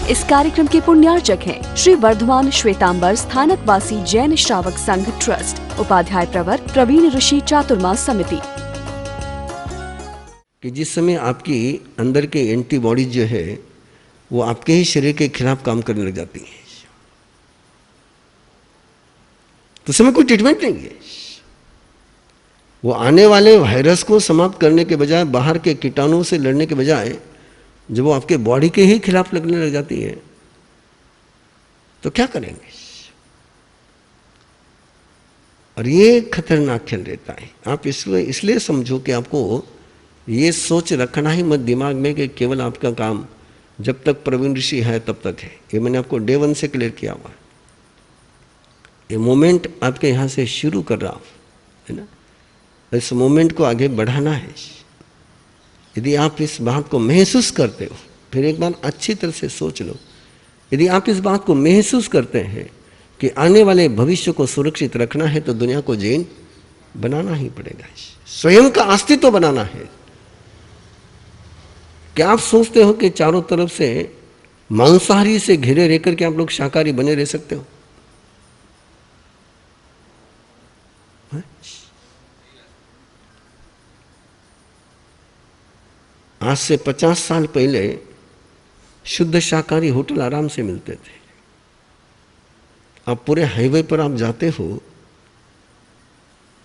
इस कार्यक्रम के पुण्यार्चक हैं श्री वर्धमान श्वेतांबर स्थानकवासी जैन श्रावक संघ ट्रस्ट, उपाध्याय प्रवर प्रवीण ऋषि चातुर्मास समिति। कि जिस समय आपकी अंदर के एंटीबॉडीज जो है वो आपके ही शरीर के खिलाफ काम करने लग जाती है, तो समय कोई ट्रीटमेंट नहीं है। वो आने वाले वायरस को समाप्त करने के बजाय, बाहर के कीटाणुओं से लड़ने के बजाय, जब वो आपके बॉडी के ही खिलाफ लगने लग जाती है तो क्या करेंगे? और ये खतरनाक खेल रहता है। आप इसलिए समझो कि आपको ये सोच रखना ही मत दिमाग में कि केवल आपका काम जब तक प्रवीण ऋषि है तब तक है। ये मैंने आपको डे 1 से क्लियर किया हुआ है। ये मोमेंट आपके यहाँ से शुरू कर रहा हूँ, है ना। इस मोमेंट को आगे बढ़ाना है। यदि आप इस बात को महसूस करते हो, फिर एक बार अच्छी तरह से सोच लो, यदि आप इस बात को महसूस करते हैं कि आने वाले भविष्य को सुरक्षित रखना है तो दुनिया को जैन बनाना ही पड़ेगा, स्वयं का अस्तित्व बनाना है। क्या आप सोचते हो कि चारों तरफ से मांसाहारी से घिरे रहकर के आप लोग शाकाहारी बने रह सकते हो? आज से 50 साल पहले शुद्ध शाकाहारी होटल आराम से मिलते थे। अब पूरे हाईवे पर आप जाते हो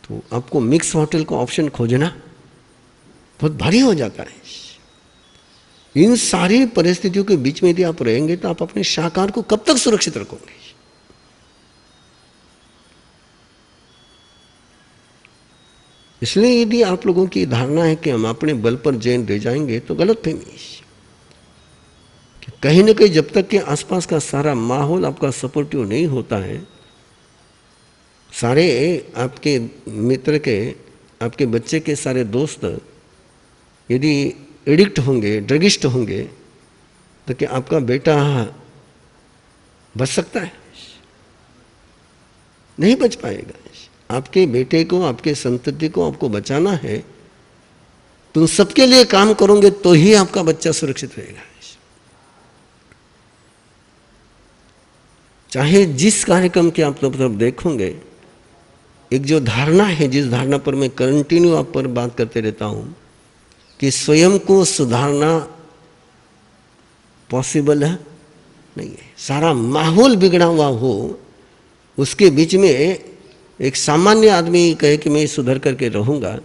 तो आपको मिक्स होटल का ऑप्शन खोजना बहुत भारी हो जाता है। इन सारी परिस्थितियों के बीच में यदि आप रहेंगे तो आप अपने शाकाहार को कब तक सुरक्षित रखोगे? इसलिए यदि आप लोगों की धारणा है कि हम अपने बल पर जैन रह जाएंगे तो गलत फहमी। कहीं ना कहीं जब तक के आसपास का सारा माहौल आपका सपोर्टिव नहीं होता है, सारे आपके मित्र के, आपके बच्चे के सारे दोस्त यदि एडिक्ट होंगे, ड्रगिस्ट होंगे, तो क्या आपका बेटा बच सकता है? नहीं बच पाएगा। आपके बेटे को, आपके संतति को आपको बचाना है, तुम सबके लिए काम करोगे तो ही आपका बच्चा सुरक्षित रहेगा। चाहे जिस कार्यक्रम के आप तरफ देखोगे, एक जो धारणा है, जिस धारणा पर मैं कंटिन्यू आप पर बात करते रहता हूं कि स्वयं को सुधारना पॉसिबल है नहीं है। सारा माहौल बिगड़ा हुआ हो, उसके बीच में एक सामान्य आदमी कहे कि मैं सुधर करके रहूंगा,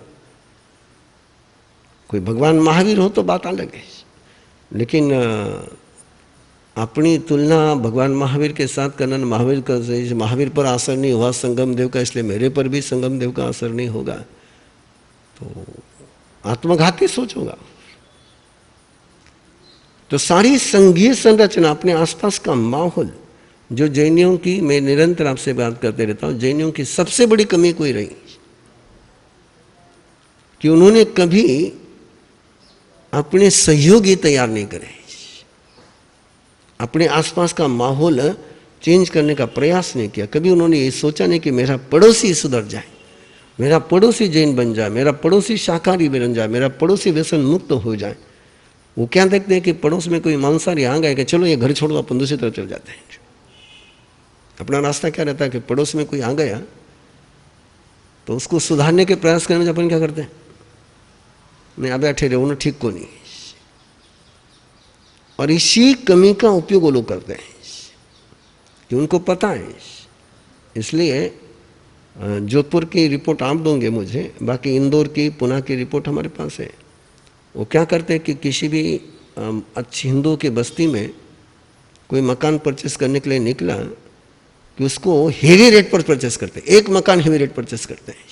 कोई भगवान महावीर हो तो बात अलग है, लेकिन अपनी तुलना भगवान महावीर के साथ करना, महावीर पर असर नहीं हुआ संगम देव का, इसलिए मेरे पर भी संगम देव का असर नहीं होगा, तो आत्मघाती सोच होगा। तो सारी संघीय संरचना, अपने आसपास का माहौल, जो जैनियों की, मैं निरंतर आपसे बात करते रहता हूं, जैनियों की सबसे बड़ी कमी कोई रही कि उन्होंने कभी अपने सहयोगी तैयार नहीं करे, अपने आसपास का माहौल चेंज करने का प्रयास नहीं किया। कभी उन्होंने ये सोचा नहीं कि मेरा पड़ोसी सुधर जाए, मेरा पड़ोसी जैन बन जाए, मेरा पड़ोसी शाकाहारी बन जाए, मेरा पड़ोसी व्यसन मुक्त हो जाए। वो क्या देखते हैं कि पड़ोस में कोई मांसाहारी आ गए कि चलो ये घर छोड़ो, अपन दूसरी तरफ चल जाते हैं। अपना रास्ता क्या रहता है कि पड़ोस में कोई आ गया तो उसको सुधारने के प्रयास करने में अपन क्या करते हैं, नहीं अब बैठे रहे, उन्हें ठीक को नहीं। और इसी कमी का उपयोग वो लोग करते हैं कि उनको पता है। इसलिए जोधपुर की रिपोर्ट आप दोगे मुझे, बाकी इंदौर की, पुणे की रिपोर्ट हमारे पास है। वो क्या करते हैं कि किसी भी अच्छी हिंदू की बस्ती में कोई मकान परचेस करने के लिए निकला कि उसको हेवी रेट पर परचेस करते हैं। एक मकान हेवी रेट परचेस करते हैं,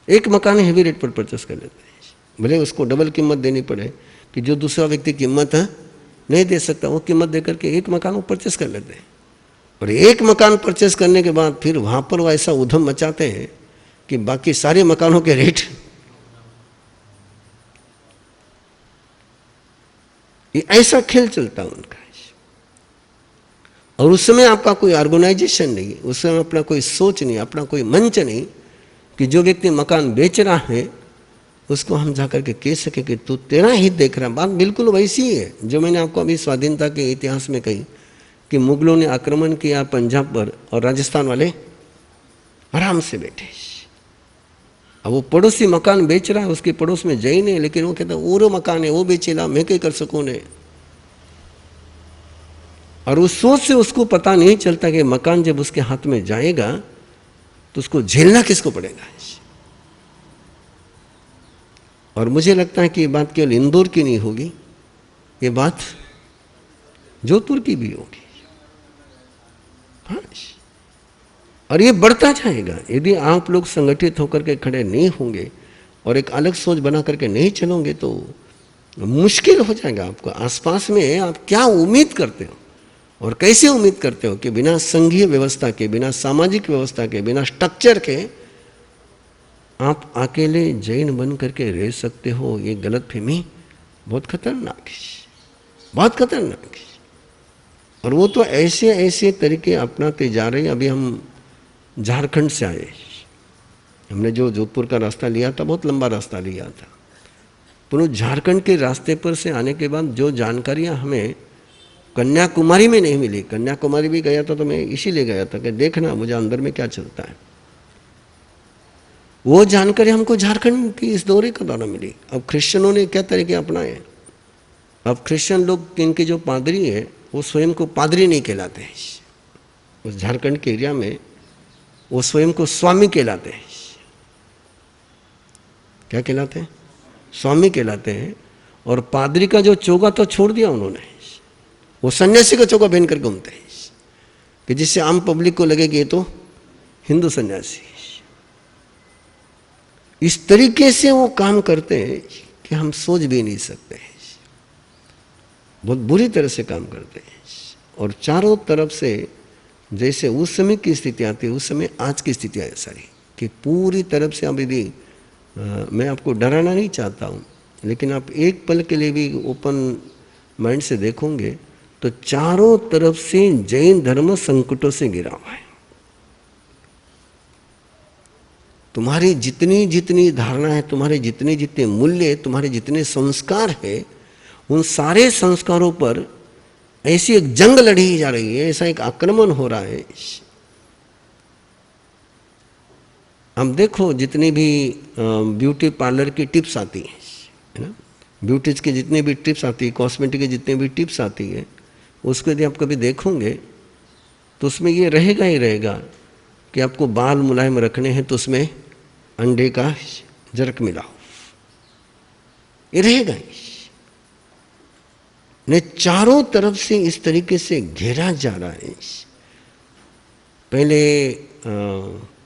एक मकान हेवी रेट पर परचेस कर लेते हैं, भले उसको डबल कीमत देनी पड़े कि जो दूसरा व्यक्ति कीमत नहीं दे सकता, वो कीमत देकर के एक मकान वो परचेस कर लेते हैं। और एक मकान परचेस करने के बाद फिर वहाँ पर वो ऐसा उधम मचाते हैं कि बाकी सारे मकानों के रेट, ये ऐसा खेल चलता है उनका। और उस समय आपका कोई ऑर्गेनाइजेशन नहीं, उस समय अपना कोई सोच नहीं, अपना कोई मंच नहीं कि जो व्यक्ति मकान बेच रहा है उसको हम जाकर के कह सके कि तू तेरा हित देख रहा है। बात बिल्कुल वैसी ही है जो मैंने आपको अभी स्वाधीनता के इतिहास में कही कि मुगलों ने आक्रमण किया पंजाब पर और राजस्थान वाले आराम से बैठे। अब वो पड़ोसी मकान बेच रहा है, उसके पड़ोस में जैन है, लेकिन वो कहता है वो मकान है वो बेचेला, मैं क्या कर सकूं ने। और उस सोच से उसको पता नहीं चलता कि मकान जब उसके हाथ में जाएगा तो उसको झेलना किसको पड़ेगा। और मुझे लगता है कि ये बात केवल इंदौर की नहीं होगी, ये बात जोधपुर की भी होगी। हाँ, और ये बढ़ता जाएगा यदि आप लोग संगठित होकर के खड़े नहीं होंगे और एक अलग सोच बना करके नहीं चलोगे तो मुश्किल हो जाएगा आपको। आसपास में आप क्या उम्मीद करते हो और कैसे उम्मीद करते हो कि बिना संघीय व्यवस्था के, बिना सामाजिक व्यवस्था के, बिना स्ट्रक्चर के आप अकेले जैन बन करके रह सकते हो। ये गलतफहमी बहुत खतरनाक है, बहुत खतरनाक है। और वो तो ऐसे ऐसे तरीके अपनाते जा रहे हैं। अभी हम झारखंड से आए, हमने जो जोधपुर का रास्ता लिया था बहुत लंबा रास्ता लिया था, पर उस झारखंड के रास्ते पर से आने के बाद जो जानकारियां हमें कन्याकुमारी में नहीं मिली, कन्याकुमारी भी गया था तो मैं इसीलिए गया था कि देखना मुझे अंदर में क्या चलता है, वो जानकारी हमको झारखंड की इस दौरे के दौरान मिली। अब क्रिश्चियनों ने क्या तरीके अपनाए। अब क्रिश्चियन लोग, इनके जो पादरी है वो स्वयं को पादरी नहीं कहलाते हैं। उस झारखंड के एरिया में वो स्वयं को स्वामी कहलाते हैं। क्या कहलाते हैं? स्वामी कहलाते हैं। और पादरी का जो चोगा तो छोड़ दिया उन्होंने, वो सन्यासी का चोगा पहन कर घूमते हैं कि जिससे आम पब्लिक को लगे कि ये तो हिंदू सन्यासी। इस तरीके से वो काम करते हैं कि हम सोच भी नहीं सकते हैं। बहुत बुरी तरह से काम करते हैं। और चारों तरफ से जैसे उस समय की स्थिति आती है, उस समय आज की स्थिति है सारी कि पूरी तरफ से। अब यदि मैं आपको डराना नहीं चाहता हूँ, लेकिन आप एक पल के लिए भी ओपन माइंड से देखोगे तो चारों तरफ से जैन धर्म संकटों से घिरा हुआ है। तुम्हारी जितनी जितनी धारणा है, तुम्हारे जितने जितने मूल्य, तुम्हारे जितने संस्कार है, उन सारे संस्कारों पर ऐसी एक जंग लड़ी जा रही है, ऐसा एक आक्रमण हो रहा है। हम देखो जितनी भी ब्यूटी पार्लर की टिप्स आती है ना, ब्यूटीज की जितनी भी टिप्स आती है, कॉस्मेटिक की जितनी भी टिप्स आती है, उसको यदि आप कभी देखोगे तो उसमें ये रहेगा ही रहेगा कि आपको बाल मुलायम रखने हैं तो उसमें अंडे का जरक मिलाओ, ये रहेगा ही। ने चारों तरफ से इस तरीके से घेरा जा रहा है। पहले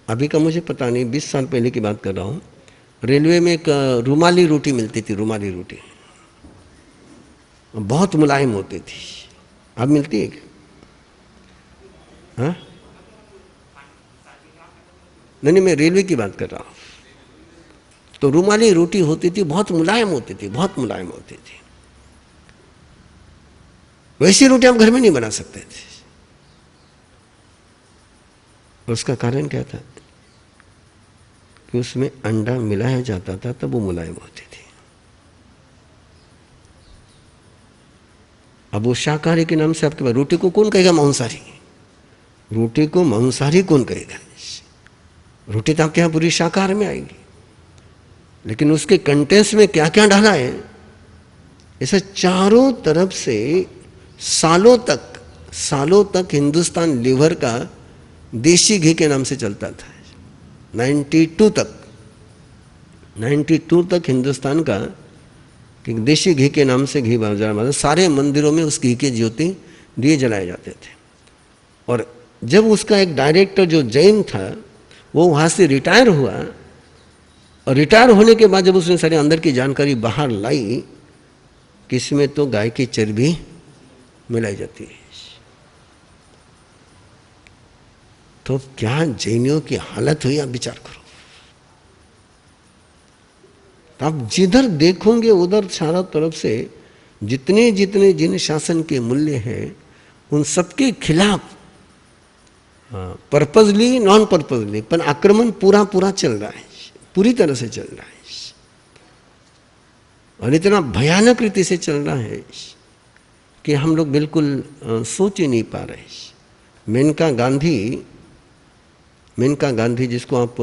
अभी का मुझे पता नहीं, 20 साल पहले की बात कर रहा हूँ, रेलवे में एक रुमाली रोटी मिलती थी, रुमाली रोटी बहुत मुलायम होती थी। अब मिलती है क्या? हाँ, नहीं, मैं रेलवे की बात कर रहा हूँ। तो रुमाली रोटी होती थी, बहुत मुलायम होती थी, बहुत मुलायम होती थी। वैसी रोटी आप घर में नहीं बना सकते थे। उसका कारण क्या था कि उसमें अंडा मिलाया जाता था तब वो मुलायम होती थी। अब वो शाकाहारी के नाम से आपके पास रोटी को कौन कहेगा मांसाहारी? रोटी को मांसाहारी कौन कहेगा? रोटी तो आपके यहाँ पूरी शाकाहार में आएगी, लेकिन उसके कंटेंट्स में क्या क्या डाला है, ऐसा चारों तरफ से सालों तक हिंदुस्तान लीवर का देशी घी के नाम से चलता था। 92 तक हिंदुस्तान का देशी घी के नाम से घी बाजार, सारे मंदिरों में उस घी की ज्योति दिए जलाए जाते थे। और जब उसका एक डायरेक्टर जो जैन था वो वहाँ से रिटायर हुआ, और रिटायर होने के बाद जब उसने सारे अंदर की जानकारी बाहर लाई कि इसमें तो गाय की चर्बी मिलाई जाती है, तो क्या जैनियों की हालत हुई, आप विचार करो। तो आप जिधर देखोगे उधर चारों तरफ से जितने जितने जिन शासन के मूल्य हैं उन सबके खिलाफ पर्पजली नॉन पर्पजली पर आक्रमण पूरा चल रहा है, पूरी तरह से चल रहा है। और इतना भयानक रीति से चल रहा है कि हम लोग बिल्कुल सोच ही नहीं पा रहे। मेनका गांधी जिसको आप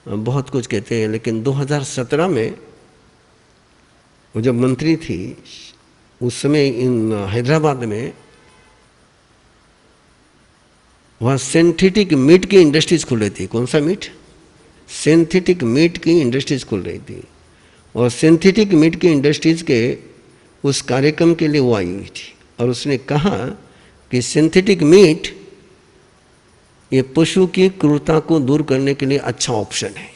बहुत कुछ कहते हैं, लेकिन 2017 में वो जब मंत्री थी उस समय इन हैदराबाद में वहाँ सिंथेटिक मीट की इंडस्ट्रीज खुल रही थी। कौन सा मीट? सिंथेटिक मीट की इंडस्ट्रीज खुल रही थी। और सिंथेटिक मीट की इंडस्ट्रीज के उस कार्यक्रम के लिए वो आई हुई थी और उसने कहा कि सिंथेटिक मीट ये पशु की क्रूरता को दूर करने के लिए अच्छा ऑप्शन है।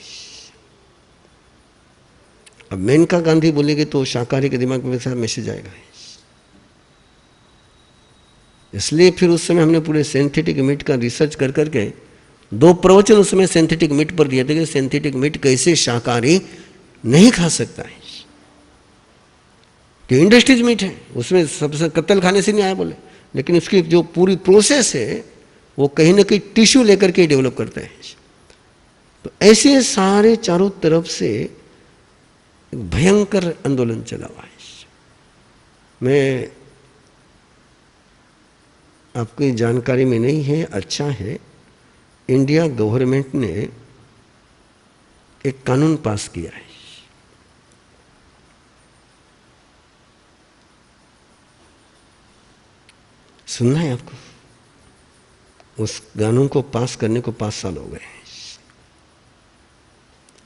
अब मेनका गांधी बोलेगी तो शाकाहारी के दिमाग में वैसा मैसेज आएगा। इसलिए फिर उस समय हमने पूरे सिंथेटिक मीट का रिसर्च कर करके 2 प्रवचन उस समय सिंथेटिक मीट पर दिए थे कि सिंथेटिक मीट कैसे शाकाहारी नहीं खा सकता है, कि इंडस्ट्रीज मीट है, उसमें सबसे कत्ल खाने से नहीं आया बोले, लेकिन उसकी जो पूरी प्रोसेस है वो कहीं ना कहीं टिश्यू लेकर के डेवलप करते हैं। तो ऐसे सारे चारों तरफ से भयंकर आंदोलन चला हुआ है। मैं आपकी जानकारी में नहीं है, अच्छा है, इंडिया गवर्नमेंट ने एक कानून पास किया है। सुनना है आपको? उस कानून को पास करने को 5 साल हो गए हैं।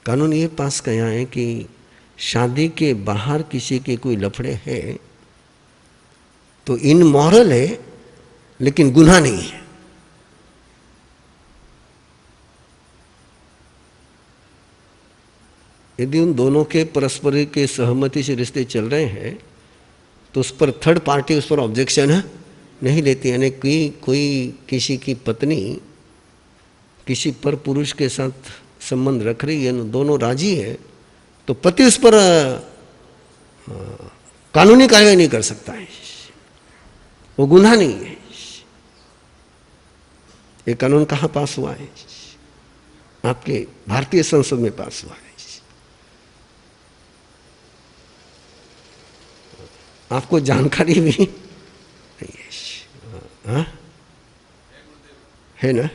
कानून ये पास किया है कि शादी के बाहर किसी के कोई लफड़े हैं तो इनमॉरल है लेकिन गुनाह नहीं है। यदि उन दोनों के परस्पर के सहमति से रिश्ते चल रहे हैं तो उस पर थर्ड पार्टी उस पर ऑब्जेक्शन नहीं लेती। यानी कोई किसी की पत्नी किसी पर पुरुष के साथ संबंध रख रही है, दोनों राजी है, तो पति उस पर कानूनी कार्रवाई नहीं कर सकता है, वो गुनाह नहीं है। ये कानून कहाँ पास हुआ है? आपके भारतीय संसद में पास हुआ है। आपको जानकारी भी नहीं है, है ना?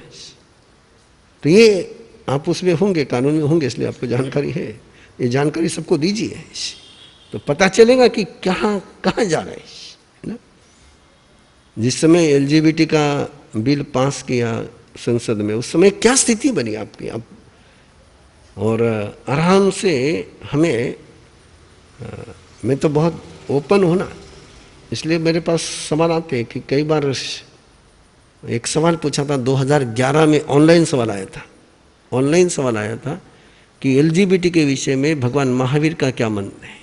तो ये आप उसमें होंगे, कानून में होंगे, इसलिए आपको जानकारी है। ये जानकारी सबको दीजिए तो पता चलेगा कि कहाँ जा रहे हैं ना। जिस समय एलजीबीटी का बिल पास किया संसद में, उस समय क्या स्थिति बनी आपकी अब, और आराम से हमें मैं तो बहुत ओपन हूँ ना, इसलिए मेरे पास सवाल आते हैं कि कई बार एक सवाल पूछा था 2011 में, ऑनलाइन सवाल आया था कि एलजीबीटी के विषय में भगवान महावीर का क्या मन है।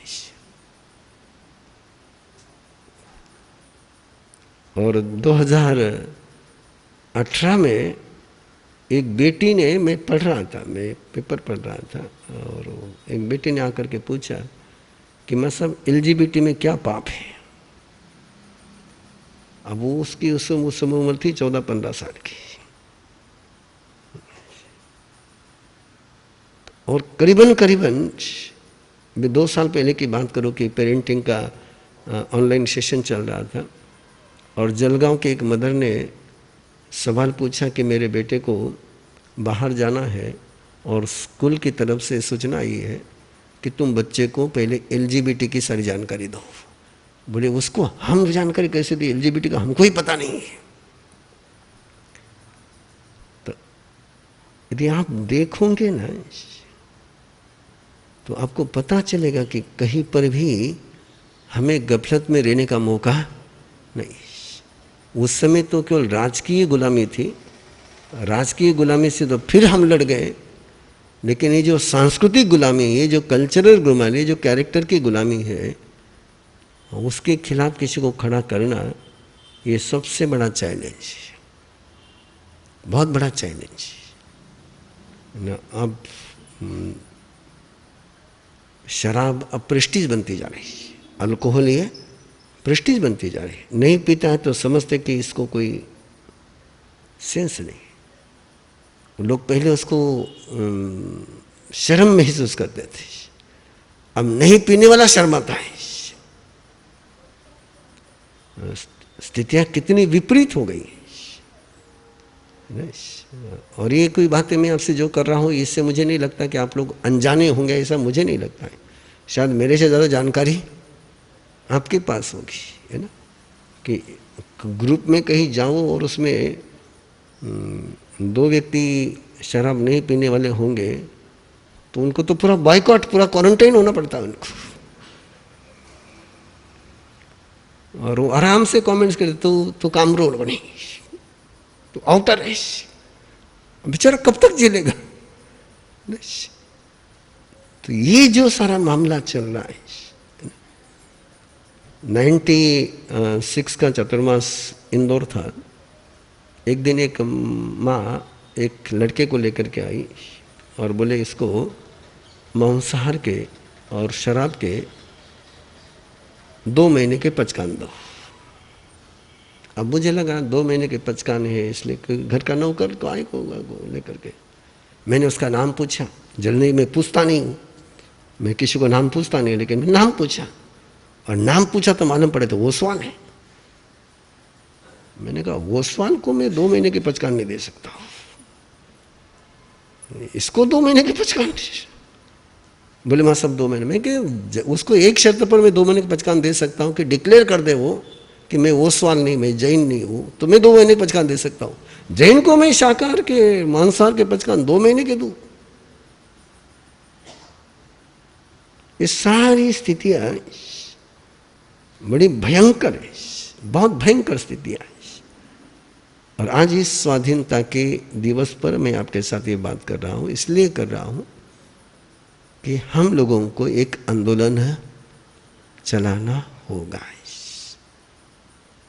और 2018 में एक बेटी ने, मैं पेपर पढ़ रहा था और एक बेटी ने आकर के पूछा कि मैं सब एलजीबीटी में क्या पाप है। अब वो उसकी उस समय उम्र थी 14-15 साल की, और करीबन 2 साल पहले की बात करो कि पेरेंटिंग का ऑनलाइन सेशन चल रहा था और जलगांव के एक मदर ने सवाल पूछा कि मेरे बेटे को बाहर जाना है और स्कूल की तरफ से सूचना आई है कि तुम बच्चे को पहले एलजीबीटी की सारी जानकारी दो। बोले उसको हम जानकारी कैसे दी, एलजीबीटी का हमको ही पता नहीं है। तो यदि आप देखोगे ना तो आपको पता चलेगा कि कहीं पर भी हमें गफलत में रहने का मौका नहीं। उस समय तो केवल राजकीय गुलामी थी, राजकीय गुलामी से तो फिर हम लड़ गए, लेकिन ये जो सांस्कृतिक गुलामी, ये जो कल्चरल गुलामी, जो कैरेक्टर की गुलामी है, उसके खिलाफ किसी को खड़ा करना ये सबसे बड़ा चैलेंज है, बहुत बड़ा चैलेंज ना। अब शराब अब प्रेस्टीज बनती जा रही है, अल्कोहल ये प्रेस्टीज बनती जा रही है। नहीं पीता है तो समझते कि इसको कोई सेंस नहीं। लोग पहले उसको शर्म महसूस करते थे, अब नहीं पीने वाला शर्माता है। स्थितियां कितनी विपरीत हो गई हैं। और ये कोई बातें मैं आपसे जो कर रहा हूँ, इससे मुझे नहीं लगता कि आप लोग अनजाने होंगे, ऐसा मुझे नहीं लगता है। शायद मेरे से ज़्यादा जानकारी आपके पास होगी, है ना, कि ग्रुप में कहीं जाओ और उसमें 2 व्यक्ति शराब नहीं पीने वाले होंगे तो उनको तो पूरा बॉयकॉट, पूरा क्वारंटाइन होना पड़ता है उनको। और वो आराम से कमेंट्स करते, तू कामरोड बनी, तू आउटर है, बेचारा कब तक झेलेगा। तो ये जो सारा मामला चल रहा है, 96 का चतुर्मास इंदौर था। एक दिन एक माँ एक लड़के को लेकर के आई और बोले इसको मांसाहार के और शराब के 2 महीने के पचकान दो। अब मुझे लगा 2 महीने के पचकान है, इसलिए घर का नौकर को आए को लेकर के मैंने उसका नाम पूछा। जल्दी मैं पूछता नहीं हूँ, मैं किसी को नाम पूछता नहीं, लेकिन मैं नाम पूछा, और नाम पूछा तो मालूम पड़े तो ओसवाल है। मैंने कहा ओसवाल को मैं 2 महीने के पचकान नहीं दे सकता हूँ, इसको 2 महीने के पचकान। बोले माँ सब 2 महीने। मैं कि उसको एक शर्त पर मैं 2 महीने के पचकान दे सकता हूँ कि डिक्लेयर कर दे वो कि मैं ओसवाल नहीं, मैं जैन नहीं हूँ, तो मैं 2 महीने के पचकान दे सकता हूँ। जैन को मैं शाकाहार के मांसाहार के पचकान 2 महीने के दूँ? ये सारी स्थितियाँ बड़ी भयंकर है, बहुत भयंकर स्थितियाँ है। और आज इस स्वाधीनता के दिवस पर मैं आपके साथ ये बात कर रहा हूँ, इसलिए कर रहा हूँ कि हम लोगों को एक आंदोलन चलाना होगा।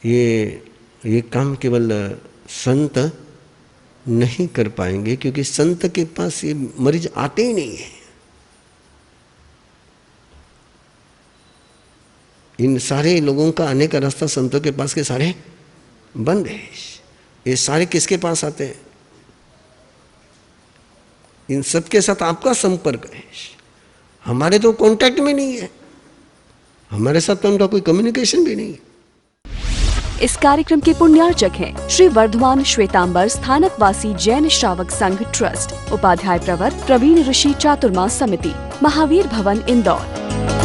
ये काम केवल संत नहीं कर पाएंगे, क्योंकि संत के पास ये मरीज आते ही नहीं है। इन सारे लोगों का आने का रास्ता संतों के पास के सारे बंद है। ये सारे किसके पास आते हैं? इन सब के साथ आपका संपर्क है, हमारे तो कांटेक्ट में नहीं है, हमारे साथ तो उनका कोई कम्युनिकेशन भी नहीं है। इस कार्यक्रम के पुण्यार्चक हैं श्री वर्धमान श्वेतांबर स्थानकवासी जैन श्रावक संघ ट्रस्ट, उपाध्याय प्रवर प्रवीण ऋषि चातुर्मास समिति, महावीर भवन इंदौर।